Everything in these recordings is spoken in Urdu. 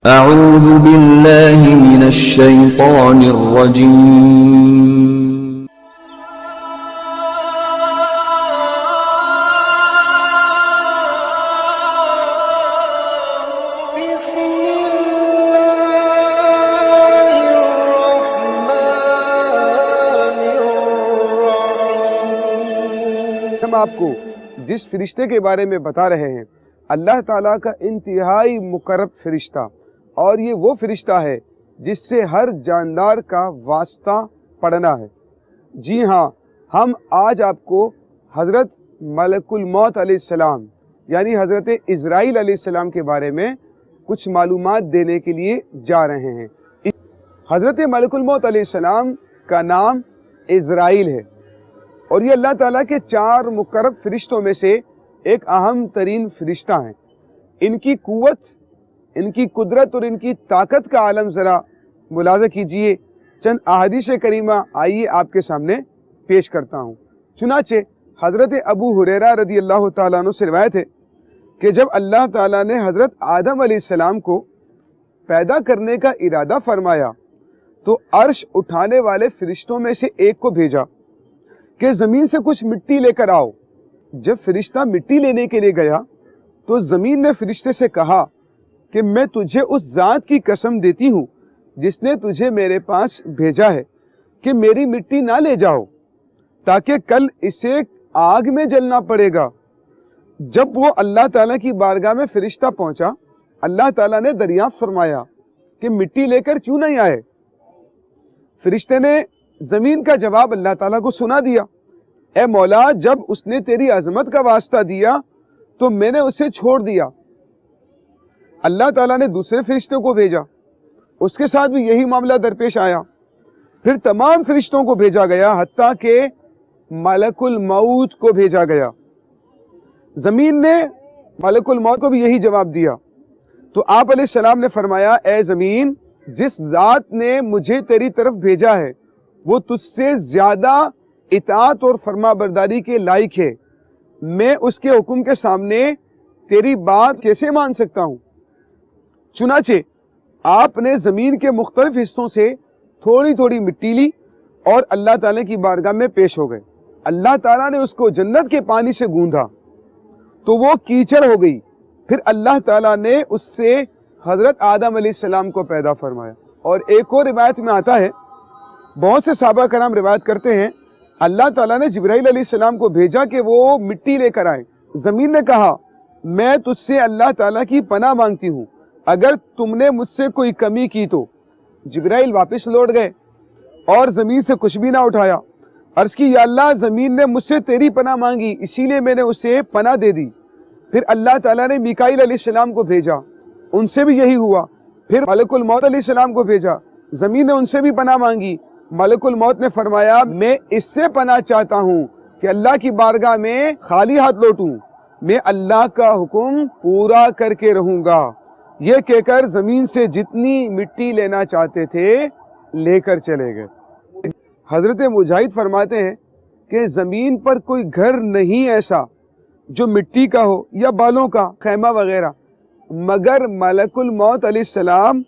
اعوذ باللہ من الشیطان الرجیم ہم آپ کو جس فرشتے کے بارے میں بتا رہے ہیں اللہ تعالیٰ کا انتہائی مقرب فرشتہ، اور یہ وہ فرشتہ ہے جس سے ہر جاندار کا واسطہ پڑنا ہے۔ جی ہاں، ہم آج آپ کو حضرت ملک الموت علیہ السلام یعنی حضرت عزرائیل علیہ السلام کے بارے میں کچھ معلومات دینے کے لیے جا رہے ہیں۔ حضرت ملک الموت علیہ السلام کا نام عزرائیل ہے، اور یہ اللہ تعالیٰ کے 4 مقرب فرشتوں میں سے ایک اہم ترین فرشتہ ہیں۔ ان کی قوت، ان کی قدرت اور ان کی طاقت کا عالم ذرا ملاحظہ کیجئے۔ چند احادیث کریمہ آئیے آپ کے سامنے پیش کرتا ہوں۔ چنانچہ حضرت ابو ہریرہ رضی اللہ تعالیٰ عنہ سے روایت ہے کہ جب اللہ تعالیٰ نے حضرت آدم علیہ السلام کو پیدا کرنے کا ارادہ فرمایا تو عرش اٹھانے والے فرشتوں میں سے ایک کو بھیجا کہ زمین سے کچھ مٹی لے کر آؤ۔ جب فرشتہ مٹی لینے کے لیے گیا تو زمین نے فرشتے سے کہا کہ میں تجھے اس ذات کی قسم دیتی ہوں جس نے تجھے میرے پاس بھیجا ہے کہ میری مٹی نہ لے جاؤ، تاکہ کل اسے آگ میں جلنا پڑے گا۔ جب وہ اللہ تعالیٰ کی بارگاہ میں فرشتہ پہنچا، اللہ تعالیٰ نے دریافت فرمایا کہ مٹی لے کر کیوں نہیں آئے؟ فرشتے نے زمین کا جواب اللہ تعالیٰ کو سنا دیا، اے مولا، جب اس نے تیری عظمت کا واسطہ دیا تو میں نے اسے چھوڑ دیا۔ اللہ تعالیٰ نے دوسرے فرشتے کو بھیجا، اس کے ساتھ بھی یہی معاملہ درپیش آیا۔ پھر تمام فرشتوں کو بھیجا گیا، حتیٰ کہ ملک الموت کو بھیجا گیا۔ زمین نے ملک الموت کو بھی یہی جواب دیا۔ تو آپ علیہ السلام نے فرمایا، اے زمین، جس ذات نے مجھے تیری طرف بھیجا ہے وہ تجھ سے زیادہ اطاعت اور فرما برداری کے لائق ہے، میں اس کے حکم کے سامنے تیری بات کیسے مان سکتا ہوں؟ چنانچہ آپ نے زمین کے مختلف حصوں سے تھوڑی تھوڑی مٹی لی اور اللہ تعالیٰ کی بارگاہ میں پیش ہو گئے۔ اللہ تعالیٰ نے اس کو جنت کے پانی سے گوندھا تو وہ کیچڑ ہو گئی۔ پھر اللہ تعالیٰ نے اس سے حضرت آدم علیہ السلام کو پیدا فرمایا۔ اور ایک اور روایت میں آتا ہے، بہت سے صحابہ کرام روایت کرتے ہیں، اللہ تعالیٰ نے جبرائیل علیہ السلام کو بھیجا کہ وہ مٹی لے کر آئے۔ زمین نے کہا، میں تجھ سے اللہ تعالیٰ کی پناہ مانگتی ہوں، اگر تم نے مجھ سے کوئی کمی کی تو۔ جبرائیل واپس لوٹ گئے اور زمین سے کچھ بھی نہ اٹھایا۔ عرض کی، یا اللہ، زمین نے مجھ سے تیری پناہ مانگی، اسی لیے میں نے اسے پناہ دے دی۔ پھر اللہ تعالیٰ نے میکائیل علیہ السلام کو بھیجا، ان سے بھی یہی ہوا۔ پھر ملک الموت علیہ السلام کو بھیجا، زمین نے ان سے بھی پناہ مانگی۔ ملک الموت نے فرمایا، میں اس سے پناہ چاہتا ہوں کہ اللہ کی بارگاہ میں خالی ہاتھ لوٹوں، میں اللہ کا حکم پورا کر کے رہوں گا۔ یہ کہہ کر زمین سے جتنی مٹی لینا چاہتے تھے لے کر چلے گئے۔ حضرت مجاہد فرماتے ہیں کہ زمین پر کوئی گھر نہیں ایسا جو مٹی کا ہو یا بالوں کا خیمہ وغیرہ، مگر ملک الموت علیہ السلام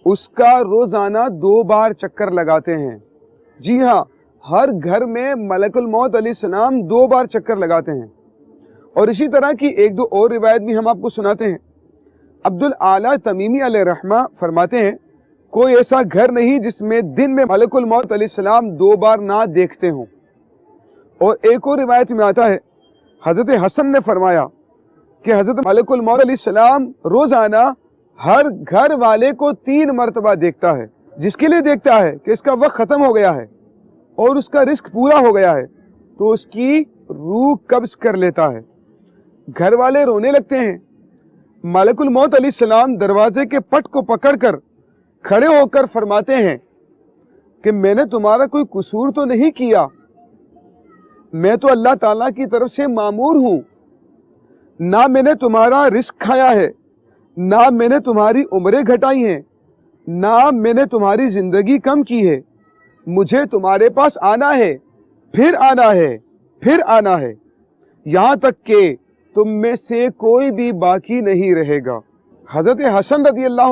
اس کا روزانہ 2 بار چکر لگاتے ہیں۔ جی ہاں، ہر گھر میں ملک الموت علیہ السلام 2 بار چکر لگاتے ہیں۔ اور اسی طرح کی 1-2 اور روایت بھی ہم آپ کو سناتے ہیں۔ عبد الاعلیٰ تمیمی علیہ رحمہ فرماتے ہیں، کوئی ایسا گھر نہیں جس میں دن میں ملک الموت علیہ السلام 2 بار نہ دیکھتے ہوں۔ اور ایک اور روایت میں آتا ہے، حضرت حسن نے فرمایا کہ حضرت ملک الموت علیہ السلام روزانہ ہر گھر والے کو 3 مرتبہ دیکھتا ہے، جس کے لیے دیکھتا ہے کہ اس کا وقت ختم ہو گیا ہے اور اس کا رزق پورا ہو گیا ہے تو اس کی روح قبض کر لیتا ہے۔ گھر والے رونے لگتے ہیں، ملک الموت علیہ السلام دروازے کے پٹ کو پکڑ کر کھڑے ہو کر فرماتے ہیں کہ میں نے تمہارا کوئی قصور تو نہیں کیا، میں تو اللہ تعالیٰ کی طرف سے مامور ہوں، نہ میں نے تمہارا رزق کھایا ہے، نہ میں نے تمہاری عمریں گھٹائی ہیں، نہ میں نے تمہاری زندگی کم کی ہے، مجھے تمہارے پاس آنا ہے، پھر آنا ہے، پھر آنا ہے، یہاں تک کہ تم میں سے کوئی بھی باقی نہیں رہے گا۔ حضرت حسن رضی اللہ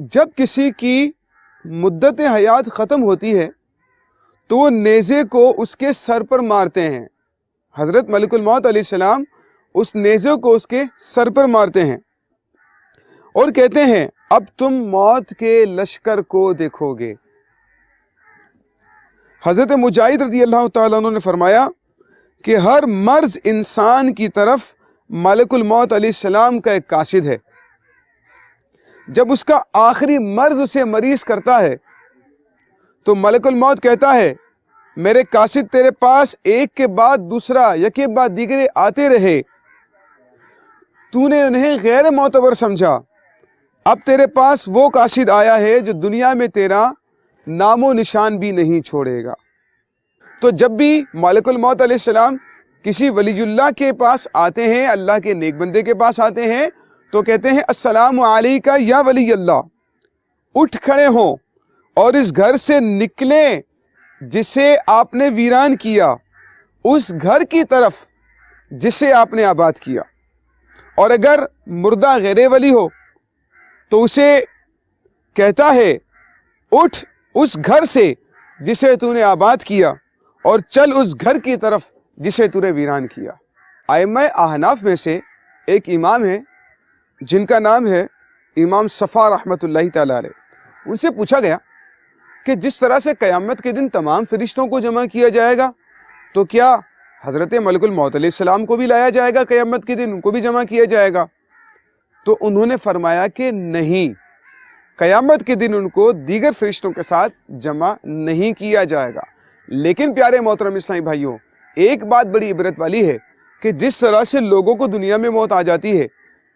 جب کسی کی مدت حیات ختم ہوتی ہے تو وہ نیزے کو اس کے سر پر مارتے ہیں. حضرت ملک الموت علیہ السلام اس نیزے کو اس کے سر پر مارتے ہیں اور کہتے ہیں اب تم موت کے لشکر کو دیکھو گے. حضرت مجاہد رضی اللہ تعالیٰ عنہ نے فرمایا کہ ہر مرض انسان کی طرف ملک الموت علیہ السلام کا ایک قاصد ہے. جب اس کا آخری مرض اسے مریض کرتا ہے تو ملک الموت کہتا ہے میرے قاصد تیرے پاس ایک کے بعد دوسرا یکے بعد دیگرے آتے رہے، تو نے انہیں غیر معتبر سمجھا، اب تیرے پاس وہ قاصد آیا ہے جو دنیا میں تیرا نام و نشان بھی نہیں چھوڑے گا. تو جب بھی ملک الموت علیہ السلام کسی ولی اللہ کے پاس آتے ہیں، اللہ کے نیک بندے کے پاس آتے ہیں، تو کہتے ہیں السلام علیکہ یا ولی اللہ، اٹھ کھڑے ہوں اور اس گھر سے نکلیں جسے آپ نے ویران کیا، اس گھر کی طرف جسے آپ نے آباد کیا. اور اگر مردہ غیر ولی ہو تو اسے کہتا ہے اٹھ اس گھر سے جسے تو نے آباد کیا اور چل اس گھر کی طرف جسے تو نے ویران کیا. ائمہ احناف میں سے ایک امام ہے جن کا نام ہے امام صفا رحمۃ اللہ تعالی علیہ. ان سے پوچھا گیا کہ جس طرح سے قیامت کے دن تمام فرشتوں کو جمع کیا جائے گا تو کیا حضرت ملک الموت علیہ السلام کو بھی لایا جائے گا قیامت کے دن، ان کو بھی جمع کیا جائے گا؟ تو انہوں نے فرمایا کہ نہیں، قیامت کے دن ان کو دیگر فرشتوں کے ساتھ جمع نہیں کیا جائے گا. لیکن پیارے محترم اسلامی بھائیوں، ایک بات بڑی عبرت والی ہے کہ جس طرح سے لوگوں کو دنیا میں موت آ جاتی ہے،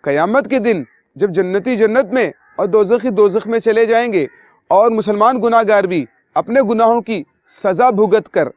قیامت کے دن جب جنتی جنت میں اور دوزخی دوزخ میں چلے جائیں گے اور مسلمان گناہ گار بھی اپنے گناہوں کی سزا بھگت کر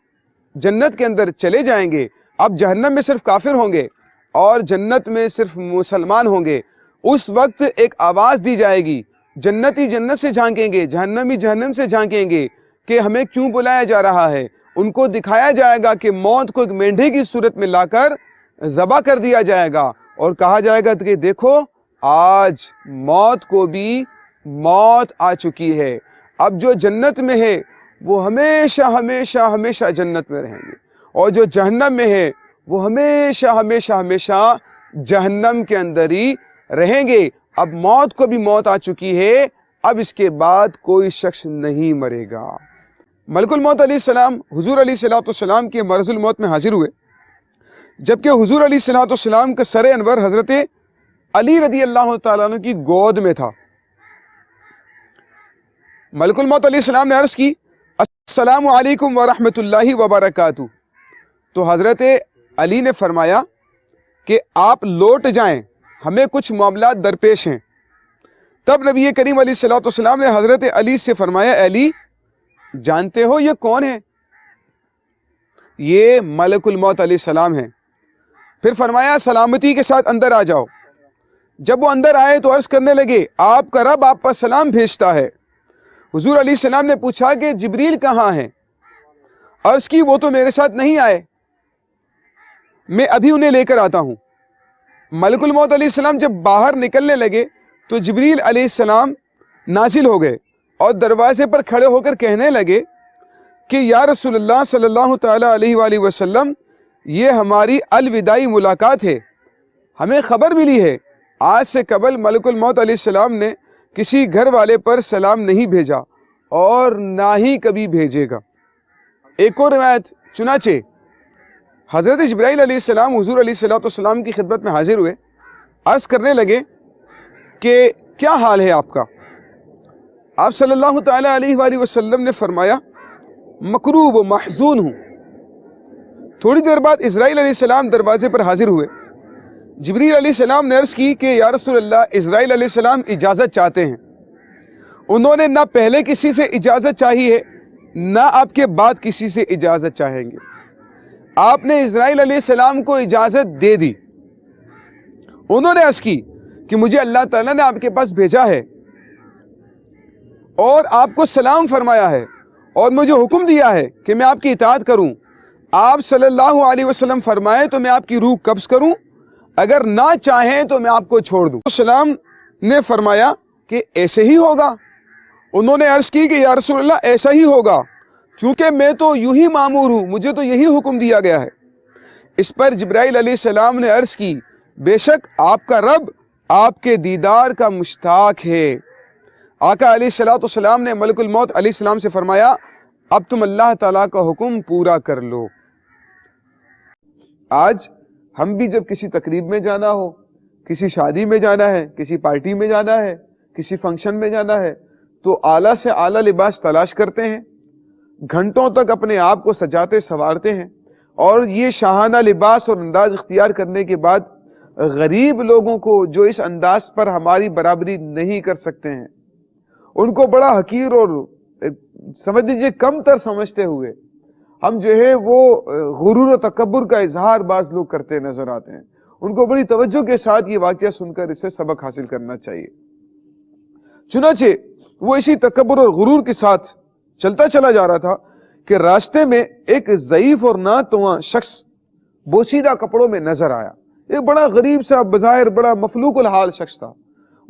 جنت کے اندر چلے جائیں گے، اب جہنم میں صرف کافر ہوں گے اور جنت میں صرف مسلمان ہوں گے. اس وقت ایک آواز دی جائے گی، جنتی جنت سے جھانکیں گے، جہنمی جہنم سے جھانکیں گے کہ ہمیں کیوں بلایا جا رہا ہے. ان کو دکھایا جائے گا کہ موت کو ایک مینڈھے کی صورت میں لا کر ذبح کر دیا جائے گا اور کہا جائے گا کہ دیکھو آج موت کو بھی موت آ چکی ہے، اب جو جنت میں ہے وہ ہمیشہ ہمیشہ ہمیشہ جنت میں رہیں گے، اور جو جہنم میں ہے وہ ہمیشہ ہمیشہ ہمیشہ جہنم کے اندر ہی رہیں گے. اب موت کو بھی موت آ چکی ہے، اب اس کے بعد کوئی شخص نہیں مرے گا. ملک الموت علیہ السلام حضور علیہ الصلوۃ والسلام کے مرض الموت میں حاضر ہوئے، جبکہ حضور علیہ الصلوۃ والسلام کا سر انور حضرت علی رضی اللہ تعالیٰ عنہ کی گود میں تھا. ملک الموت علیہ السلام نے عرض کی السلام علیکم ورحمۃ اللہ وبرکاتہ، تو حضرت علی نے فرمایا کہ آپ لوٹ جائیں، ہمیں کچھ معاملات درپیش ہیں. تب نبی کریم علیہ الصلوۃ والسلام نے حضرت علی سے فرمایا علی جانتے ہو یہ کون ہے؟ یہ ملک الموت علیہ السلام ہیں. پھر فرمایا سلامتی کے ساتھ اندر آ جاؤ. جب وہ اندر آئے تو عرض کرنے لگے آپ کا رب آپ پر سلام بھیجتا ہے. حضور علیہ السلام نے پوچھا کہ جبریل کہاں ہیں؟ عرض کی وہ تو میرے ساتھ نہیں آئے، میں ابھی انہیں لے کر آتا ہوں. ملک الموت علیہ السلام جب باہر نکلنے لگے تو جبریل علیہ السلام نازل ہو گئے اور دروازے پر کھڑے ہو کر کہنے لگے کہ یا رسول اللہ صلی اللہ تعالیٰ علیہ وآلہ وسلم، یہ ہماری الوداعی ملاقات ہے، ہمیں خبر ملی ہے آج سے قبل ملک الموت علیہ السلام نے کسی گھر والے پر سلام نہیں بھیجا اور نہ ہی کبھی بھیجے گا. ایک اور روایت، چنانچہ حضرت جبرائیل علیہ السلام حضور علیہ الصلوۃ والسلام کی خدمت میں حاضر ہوئے، عرض کرنے لگے کہ کیا حال ہے آپ کا؟ آپ صلی اللہ تعالیٰ علیہ وآلہ وسلم نے فرمایا مکروب و محزون ہوں. تھوڑی دیر بعد اسرائیل علیہ السلام دروازے پر حاضر ہوئے. جبریل علیہ السلام نے عرض کی کہ یا رسول اللہ اسرائیل علیہ السلام اجازت چاہتے ہیں. انہوں نے نہ پہلے کسی سے اجازت چاہی ہے نہ آپ کے بعد کسی سے اجازت چاہیں گے. آپ نے اسرائیل علیہ السلام کو اجازت دے دی. انہوں نے عرض کی کہ مجھے اللہ تعالیٰ نے آپ کے پاس بھیجا ہے اور آپ کو سلام فرمایا ہے اور مجھے حکم دیا ہے کہ میں آپ کی اطاعت کروں. آپ صلی اللہ علیہ وسلم فرمائیں تو میں آپ کی روح قبض کروں، اگر نہ چاہیں تو میں آپ کو چھوڑ دوں. السلام نے فرمایا کہ ایسے ہی ہوگا؟ انہوں نے عرض کی کہ یا رسول اللہ ایسا ہی ہوگا، کیونکہ میں تو یوں ہی مامور ہوں، مجھے تو یہی حکم دیا گیا ہے۔ اس پر جبرائیل علیہ السلام نے عرض کی بے شک آپ کا رب آپ کے دیدار کا مشتاق ہے۔ آقا علیہ السلام نے ملک الموت علیہ السلام سے فرمایا اب تم اللہ تعالیٰ کا حکم پورا کر لو۔ آج ہم بھی جب کسی تقریب میں جانا ہو، کسی شادی میں جانا ہے، کسی پارٹی میں جانا ہے، کسی فنکشن میں جانا ہے، تو اعلیٰ سے اعلیٰ لباس تلاش کرتے ہیں، گھنٹوں تک اپنے آپ کو سجاتے سنوارتے ہیں، اور یہ شاہانہ لباس اور انداز اختیار کرنے کے بعد غریب لوگوں کو جو اس انداز پر ہماری برابری نہیں کر سکتے ہیں، ان کو بڑا حقیر اور سمجھ لیجیے کم تر سمجھتے ہوئے ہم جو ہے وہ غرور و تکبر کا اظہار بعض لوگ کرتے نظر آتے ہیں۔ ان کو بڑی توجہ کے ساتھ یہ واقعہ سن کر اس سے سبق حاصل کرنا چاہیے۔ چنانچہ وہ اسی تکبر اور غرور کے ساتھ چلتا چلا جا رہا تھا کہ راستے میں ایک ضعیف اور ناتواں شخص بوسیدہ کپڑوں میں نظر آیا۔ ایک بڑا غریب سا بظاہر بڑا مفلوق الحال شخص تھا،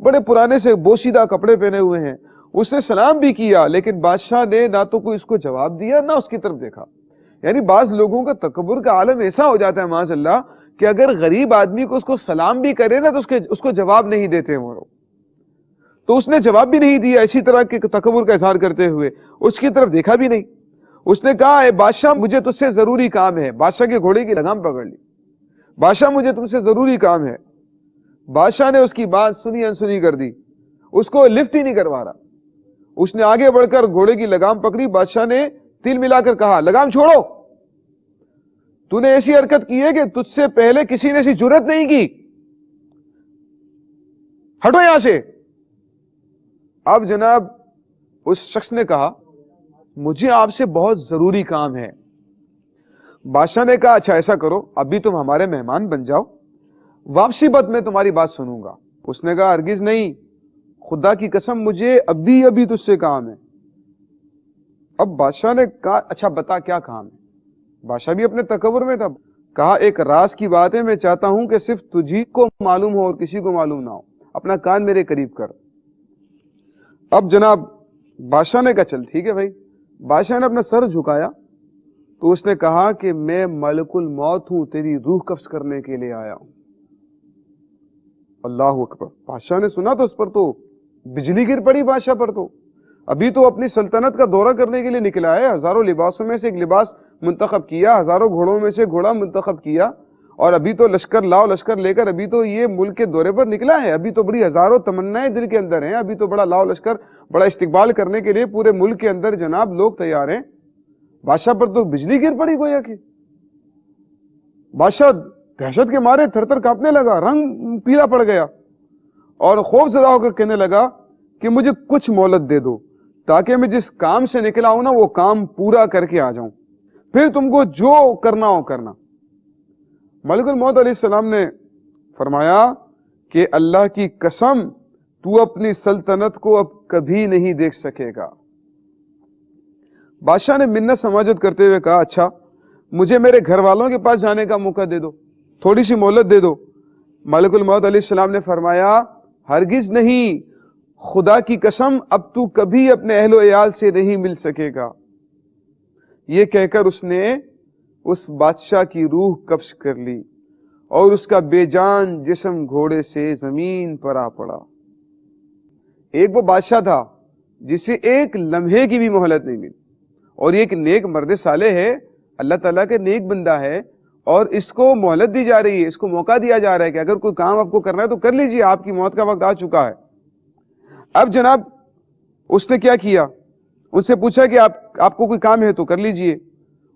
بڑے پرانے سے بوسیدہ کپڑے پہنے ہوئے ہیں۔ اس نے سلام بھی کیا، لیکن بادشاہ نے نہ تو کوئی اس کو جواب دیا نہ اس کی طرف دیکھا۔ یعنی بعض لوگوں کا تکبر کا عالم ایسا ہو جاتا ہے معاذ اللہ کہ اگر غریب آدمی کو اس کو سلام بھی کرے نا تو اس کو جواب نہیں دیتے وہ لوگ۔ تو اس نے جواب بھی نہیں دیا، اسی طرح کے تکبر کا اظہار کرتے ہوئے اس کی طرف دیکھا بھی نہیں۔ اس نے کہا اے بادشاہ مجھے تجھ سے ضروری کام ہے۔ بادشاہ کے گھوڑے کی لگام پکڑ لی، بادشاہ مجھے تم سے ضروری کام ہے۔ بادشاہ نے اس کی بات سنی انسنی کر دی، اس کو لفٹ ہی نہیں کروا رہا۔ اس نے آگے بڑھ کر گھوڑے کی لگام پکڑی، بادشاہ نے تل ملا کر کہا لگام چھوڑو، تو نے ایسی حرکت کی ہے کہ تجھ سے پہلے کسی نے ایسی جرت نہیں کی، ہٹو یہاں سے۔ اب جناب اس شخص نے کہا مجھے آپ سے بہت ضروری کام ہے۔ بادشاہ نے کہا اچھا ایسا کرو ابھی تم ہمارے مہمان بن جاؤ، واپسی بعد میں تمہاری بات سنوں گا۔ اس نے کہا ہرگز نہیں، خدا کی قسم مجھے ابھی تجھ سے کام ہے۔ اب بادشاہ نے کہا اچھا بتا کیا کام ہے۔ بادشاہ بھی اپنے تکبر میں تھا، کہا ایک راز کی بات ہے، میں چاہتا ہوں کہ صرف تجھی کو معلوم ہو اور کسی کو معلوم نہ ہو، اپنا کان میرے قریب کر۔ اب جناب بادشاہ نے کہا چل ٹھیک ہے بھائی۔ بادشاہ نے اپنا سر جھکایا تو اس نے کہا کہ میں ملک الموت ہوں، تیری روح قبض کرنے کے لیے آیا ہوں۔ اللہ اکبر۔ بادشاہ نے سنا تو اس پر تو بجلی گر پڑی بادشاہ پر، تو ابھی تو اپنی سلطنت کا دورہ کرنے کے لیے نکلا ہے، ہزاروں لباسوں میں سے ایک لباس منتخب کیا، ہزاروں گھوڑوں میں سے گھوڑا منتخب کیا، اور ابھی تو لشکر لاؤ لشکر لے کر ابھی تو یہ ملک کے دورے پر نکلا ہے۔ ابھی تو بڑی ہزاروں تمنائیں دل کے اندر ہیں، ابھی تو بڑا لاؤ لشکر بڑا استقبال کرنے کے لیے پورے ملک کے اندر جناب لوگ تیار ہیں۔ بادشاہ پر تو بجلی گر پڑی گویا کہ۔ بادشاہ دہشت کے مارے تھر تھر کانپنے لگا، رنگ پیلا پڑ گیا، اور خوف زدہ ہو کر کہنے لگا کہ مجھے کچھ مہلت دے دو تاکہ میں جس کام سے نکلا ہوں نا وہ کام پورا کر کے آ جاؤں، پھر تم کو جو کرنا ہو کرنا۔ ملک الموت علیہ السلام نے فرمایا کہ اللہ کی قسم تو اپنی سلطنت کو اب کبھی نہیں دیکھ سکے گا۔ بادشاہ نے منت سماجت کرتے ہوئے کہا اچھا مجھے میرے گھر والوں کے پاس جانے کا موقع دے دو، تھوڑی سی مہلت دے دو۔ ملک الموت علیہ السلام نے فرمایا ہرگز نہیں، خدا کی قسم اب تو کبھی اپنے اہل و عیال سے نہیں مل سکے گا۔ یہ کہہ کر اس نے اس بادشاہ کی روح قبض کر لی اور اس کا بے جان جسم گھوڑے سے زمین پر آ پڑا۔ ایک وہ بادشاہ تھا جسے ایک لمحے کی بھی مہلت نہیں ملی، اور یہ ایک نیک مرد صالح ہے، اللہ تعالیٰ کے نیک بندہ ہے، اور اس کو مہلت دی جا رہی ہے، اس کو موقع دیا جا رہا ہے کہ اگر کوئی کام آپ کو کرنا ہے تو کر لیجئے، آپ کی موت کا وقت آ چکا ہے۔ اب جناب اس نے کیا کیا، ان سے پوچھا کہ آپ کو کوئی کام ہے تو کر لیجئے۔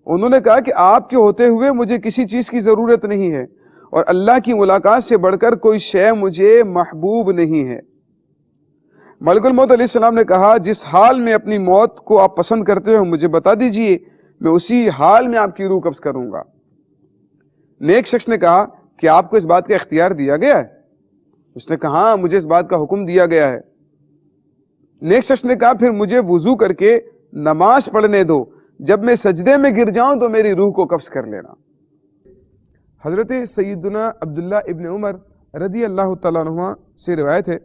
انہوں نے کہا کہ آپ کے ہوتے ہوئے مجھے کسی چیز کی ضرورت نہیں ہے، اور اللہ کی ملاقات سے بڑھ کر کوئی شے مجھے محبوب نہیں ہے۔ ملک الموت علیہ السلام نے کہا جس حال میں اپنی موت کو آپ پسند کرتے ہو مجھے بتا دیجئے، میں اسی حال میں آپ کی روح قبض کروں گا۔ نیک شخص نے کہا کہ آپ کو اس بات کا اختیار دیا گیا ہے؟ اس نے کہا ہاں مجھے اس بات کا حکم دیا گیا ہے۔ نیک شخص نے کہا پھر مجھے وضو کر کے نماز پڑھنے دو، جب میں سجدے میں گر جاؤں تو میری روح کو قبض کر لینا۔ حضرت سیدنا عبداللہ ابن عمر رضی اللہ تعالیٰ عنہ سے روایت ہے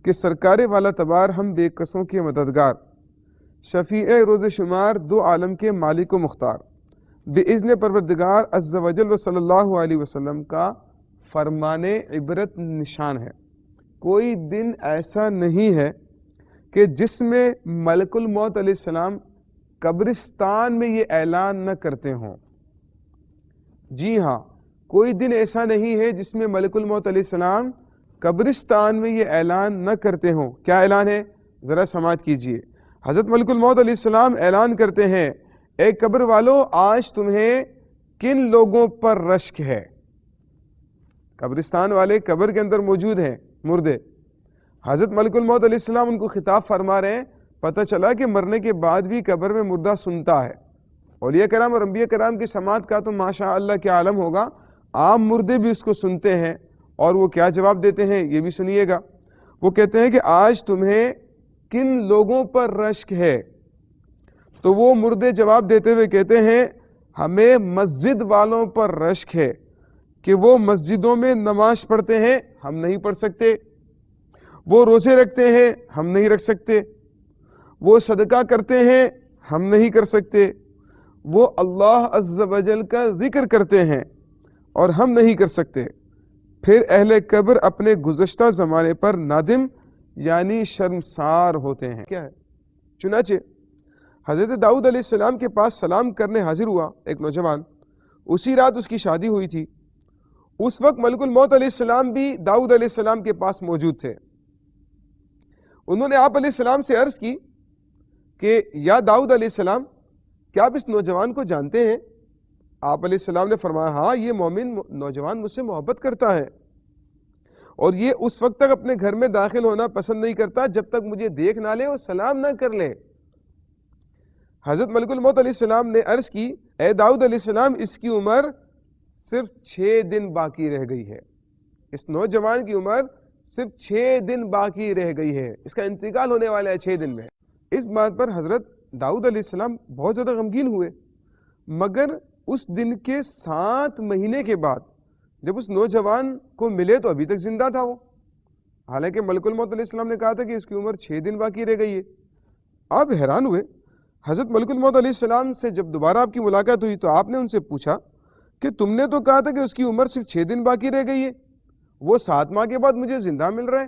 کہ سرکار والا تبار ہم بے کسوں کے مددگار، شفیع روز شمار دو عالم کے مالک و مختار، باذن پروردگار عز و جل و صلی اللہ علیہ وسلم کا فرمان عبرت نشان ہے۔ کوئی دن ایسا نہیں ہے کہ جس میں ملک الموت علیہ السلام قبرستان میں یہ اعلان نہ کرتے ہوں۔ جی ہاں، کوئی دن ایسا نہیں ہے جس میں ملک الموت علیہ السلام قبرستان میں یہ اعلان نہ کرتے ہوں۔ کیا اعلان ہے؟ ذرا سماعت کیجئے۔ حضرت ملک الموت علیہ السلام اعلان کرتے ہیں، اے قبر والو، آج تمہیں کن لوگوں پر رشک ہے؟ قبرستان والے قبر کے اندر موجود ہیں، مردے۔ حضرت ملک الموت علیہ السلام ان کو خطاب فرما رہے ہیں۔ پتہ چلا کہ مرنے کے بعد بھی قبر میں مردہ سنتا ہے۔ اولیاء کرام اور انبیاء کرام کی سماعت کا تو ماشاء اللہ کیا عالم ہوگا، عام مردے بھی اس کو سنتے ہیں، اور وہ کیا جواب دیتے ہیں یہ بھی سنیے گا۔ وہ کہتے ہیں کہ آج تمہیں کن لوگوں پر رشک ہے؟ تو وہ مردے جواب دیتے ہوئے کہتے ہیں، ہمیں مسجد والوں پر رشک ہے کہ وہ مسجدوں میں نماز پڑھتے ہیں، ہم نہیں پڑھ سکتے، وہ روزے رکھتے ہیں، ہم نہیں رکھ سکتے، وہ صدقہ کرتے ہیں، ہم نہیں کر سکتے، وہ اللہ عز و جل کا ذکر کرتے ہیں اور ہم نہیں کر سکتے۔ پھر اہل قبر اپنے گزشتہ زمانے پر نادم یعنی شرمسار ہوتے ہیں۔ کیا ہے؟ چنانچہ حضرت داؤد علیہ السلام کے پاس سلام کرنے حاضر ہوا ایک نوجوان، اسی رات اس کی شادی ہوئی تھی۔ اس وقت ملک الموت علیہ السلام بھی داؤد علیہ السلام کے پاس موجود تھے۔ انہوں نے آپ علیہ السلام سے عرض کی کہ یا داؤد علیہ السلام، کیا آپ اس نوجوان کو جانتے ہیں؟ آپ علیہ السلام نے فرمایا، ہاں، یہ مومن نوجوان مجھ سے محبت کرتا ہے، اور یہ اس وقت تک اپنے گھر میں داخل ہونا پسند نہیں کرتا جب تک مجھے دیکھ نہ لے اور سلام نہ کر لے۔ حضرت ملک الموت علیہ السلام نے عرض کی، اے داؤد علیہ السلام، اس کی عمر صرف 6 دن باقی رہ گئی ہے۔ اس نوجوان کی عمر صرف 6 دن باقی رہ گئی ہے، اس کا انتقال ہونے والا ہے 6 دن میں۔ اس بات پر حضرت داؤد علیہ السلام بہت زیادہ غمگین ہوئے، مگر اس دن کے 7 مہینے کے بعد جب اس نوجوان کو ملے تو ابھی تک زندہ تھا وہ، حالانکہ ملک الموت علیہ السلام نے کہا تھا کہ اس کی عمر 6 دن باقی رہ گئی ہے۔ آپ حیران ہوئے۔ حضرت ملک الموت علیہ السلام سے جب دوبارہ آپ کی ملاقات ہوئی تو آپ نے ان سے پوچھا کہ تم نے تو کہا تھا کہ اس کی عمر صرف 6 دن باقی رہ گئی ہے، وہ 7 ماہ کے بعد مجھے زندہ مل رہا ہے۔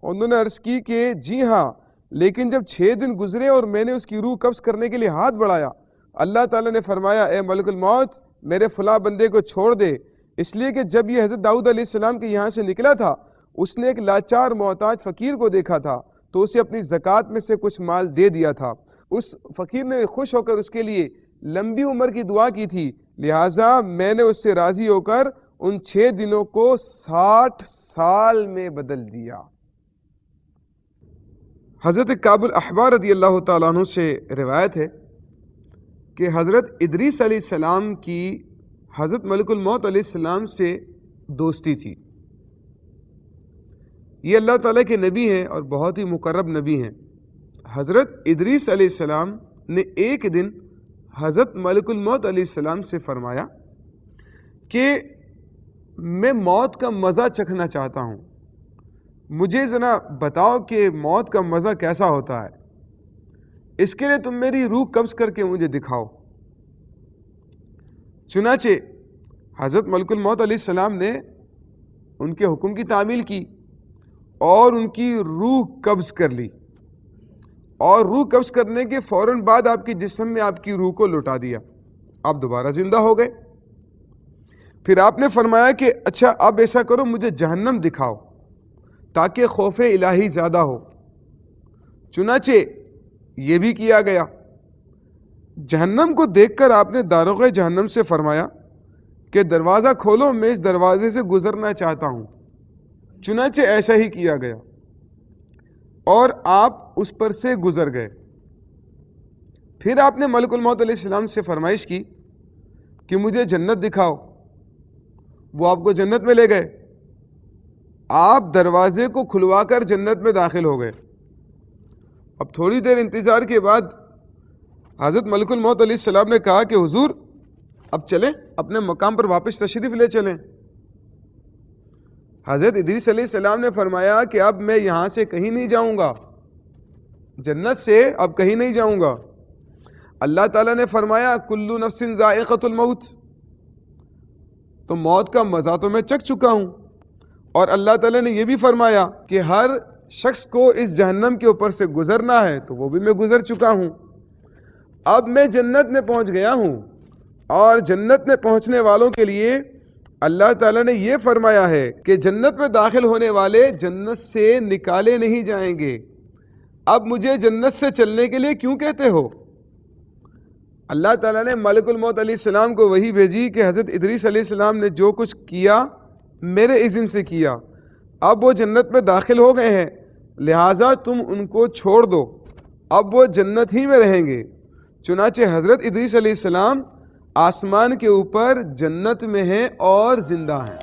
اور انہوں نے عرض کی کہ جی ہاں، لیکن جب 6 دن گزرے اور میں نے اس کی روح قبض کرنے کے لیے ہاتھ بڑھایا، اللہ تعالیٰ نے فرمایا، اے ملک الموت، میرے فلاں بندے کو چھوڑ دے، اس لیے کہ جب یہ حضرت داؤد علیہ السلام کے یہاں سے نکلا تھا، اس نے ایک لاچار محتاج فقیر کو دیکھا تھا تو اسے اپنی زکوٰۃ میں سے کچھ مال دے دیا تھا۔ اس فقیر نے خوش ہو کر اس کے لیے لمبی عمر کی دعا کی تھی، لہٰذا میں نے اس سے راضی ہو کر ان 6 دنوں کو 60 سال میں بدل دیا۔ حضرت کعب الاحبار رضی اللہ تعالیٰ عنہ سے روایت ہے کہ حضرت ادریس علیہ السلام کی حضرت ملک الموت علیہ السلام سے دوستی تھی۔ یہ اللہ تعالیٰ کے نبی ہیں اور بہت ہی مقرب نبی ہیں۔ حضرت ادریس علیہ السلام نے ایک دن حضرت ملک الموت علیہ السلام سے فرمایا کہ میں موت کا مزہ چکھنا چاہتا ہوں، مجھے ذرا بتاؤ کہ موت کا مزہ کیسا ہوتا ہے، اس کے لیے تم میری روح قبض کر کے مجھے دکھاؤ۔ چنانچہ حضرت ملک الموت علیہ السلام نے ان کے حکم کی تعمیل کی اور ان کی روح قبض کر لی، اور روح قبض کرنے کے فوراً بعد آپ کے جسم میں آپ کی روح کو لوٹا دیا، آپ دوبارہ زندہ ہو گئے۔ پھر آپ نے فرمایا کہ اچھا اب ایسا کرو، مجھے جہنم دکھاؤ تاکہ خوف الہی زیادہ ہو۔ چنانچہ یہ بھی کیا گیا۔ جہنم کو دیکھ کر آپ نے داروغ جہنم سے فرمایا کہ دروازہ کھولو، میں اس دروازے سے گزرنا چاہتا ہوں۔ چنانچہ ایسا ہی کیا گیا اور آپ اس پر سے گزر گئے۔ پھر آپ نے ملک الموت علیہ السلام سے فرمائش کی کہ مجھے جنت دکھاؤ، وہ آپ کو جنت میں لے گئے۔ آپ دروازے کو کھلوا کر جنت میں داخل ہو گئے۔ اب تھوڑی دیر انتظار کے بعد حضرت ملک الموت علیہ السلام نے کہا کہ حضور اب چلیں، اپنے مقام پر واپس تشریف لے چلیں۔ حضرت ادریس علیہ السلام نے فرمایا کہ اب میں یہاں سے کہیں نہیں جاؤں گا، جنت سے اب کہیں نہیں جاؤں گا۔ اللہ تعالیٰ نے فرمایا کلو نفس ذائقۃ الموت، تو موت کا مزہ تو میں چکھ چکا ہوں، اور اللہ تعالیٰ نے یہ بھی فرمایا کہ ہر شخص کو اس جہنم کے اوپر سے گزرنا ہے، تو وہ بھی میں گزر چکا ہوں۔ اب میں جنت میں پہنچ گیا ہوں، اور جنت میں پہنچنے والوں کے لیے اللہ تعالیٰ نے یہ فرمایا ہے کہ جنت میں داخل ہونے والے جنت سے نکالے نہیں جائیں گے۔ اب مجھے جنت سے چلنے کے لیے کیوں کہتے ہو؟ اللہ تعالیٰ نے ملک الموت علیہ السلام کو وحی بھیجی کہ حضرت ادریس علیہ السلام نے جو کچھ کیا میرے اذن سے کیا، اب وہ جنت میں داخل ہو گئے ہیں، لہٰذا تم ان کو چھوڑ دو، اب وہ جنت ہی میں رہیں گے۔ چنانچہ حضرت ادریس علیہ السلام آسمان کے اوپر جنت میں ہیں اور زندہ ہیں۔